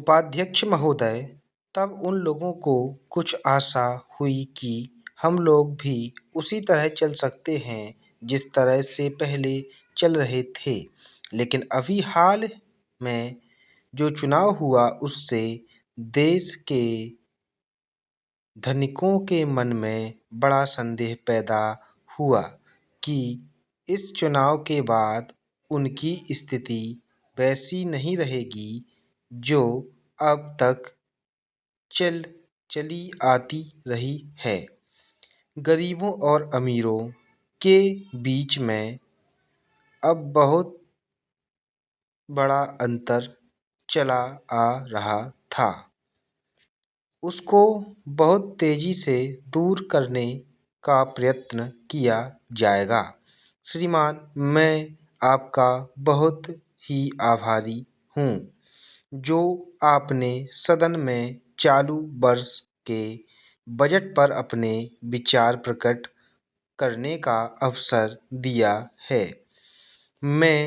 उपाध्यक्ष महोदय, तब उन लोगों को कुछ आशा हुई कि हम लोग भी उसी तरह चल सकते हैं जिस तरह से पहले चल रहे थे। लेकिन अभी हाल में जो चुनाव हुआ उससे देश के धनिकों के मन में बड़ा संदेह पैदा हुआ कि इस चुनाव के बाद उनकी स्थिति वैसी नहीं रहेगी जो अब तक चली आती रही है। गरीबों और अमीरों के बीच में अब बहुत बड़ा अंतर चला आ रहा था। उसको बहुत तेजी से दूर करने का प्रयत्न किया जाएगा। श्रीमान, मैं आपका बहुत ही आभारी हूँ जो आपने सदन में चालू वर्ष के बजट पर अपने विचार प्रकट करने का अवसर दिया है। मैं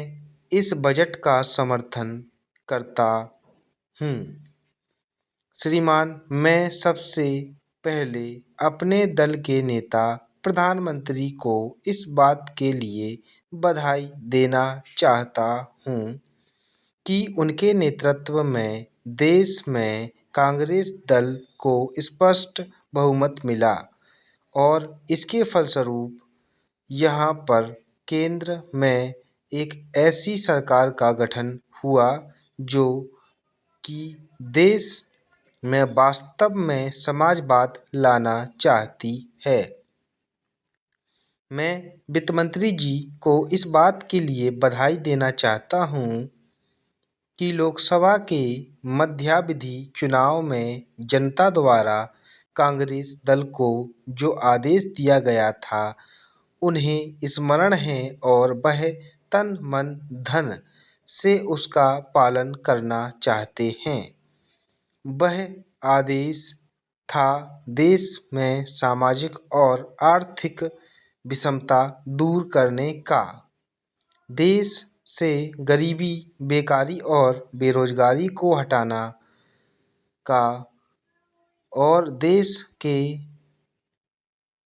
इस बजट का समर्थन करता हूँ। श्रीमान, मैं सबसे पहले अपने दल के नेता प्रधानमंत्री को इस बात के लिए बधाई देना चाहता हूँ कि उनके नेतृत्व में देश में कांग्रेस दल को स्पष्ट बहुमत मिला और इसके फलस्वरूप यहाँ पर केंद्र में एक ऐसी सरकार का गठन हुआ जो कि देश में वास्तव में समाजवाद लाना चाहती है। मैं वित्त मंत्री जी को इस बात के लिए बधाई देना चाहता हूँ कि लोकसभा के मध्यावधि चुनाव में जनता द्वारा कांग्रेस दल को जो आदेश दिया गया था उन्हें स्मरण है और वह तन मन धन से उसका पालन करना चाहते हैं। वह आदेश था देश में सामाजिक और आर्थिक विषमता दूर करने का, देश से गरीबी, बेकारी और बेरोजगारी को हटाना का और देश के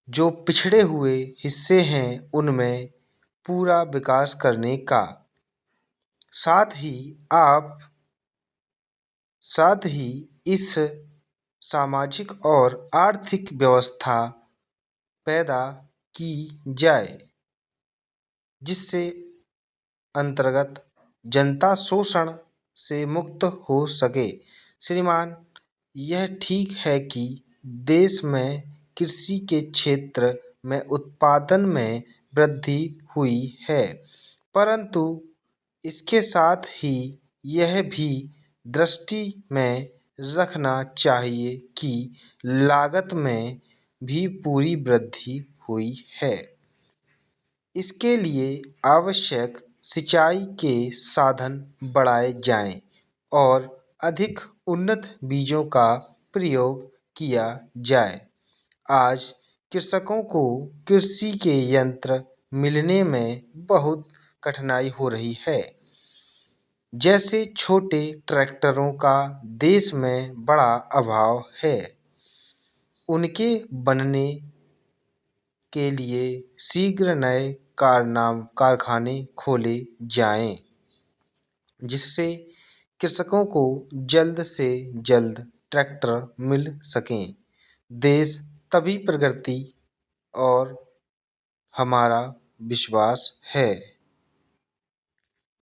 जो पिछड़े हुए हिस्से हैं उनमें पूरा विकास करने का। साथ ही इस सामाजिक और आर्थिक व्यवस्था पैदा की जाए जिससे अंतर्गत जनता शोषण से मुक्त हो सके। श्रीमान, यह ठीक है कि देश में कृषि के क्षेत्र में उत्पादन में वृद्धि हुई है, परंतु इसके साथ ही यह भी दृष्टि में रखना चाहिए कि लागत में भी पूरी वृद्धि हुई है। इसके लिए आवश्यक सिंचाई के साधन बढ़ाए जाएं और अधिक उन्नत बीजों का प्रयोग किया जाए। आज कृषकों को कृषि के यंत्र मिलने में बहुत कठिनाई हो रही है। जैसे छोटे ट्रैक्टरों का देश में बड़ा अभाव है। उनके बनने के लिए शीघ्र नए कारखाने खोले जाएं, जिससे कृषकों को जल्द से जल्द ट्रैक्टर मिल सकें। देश तभी प्रगति और हमारा विश्वास है।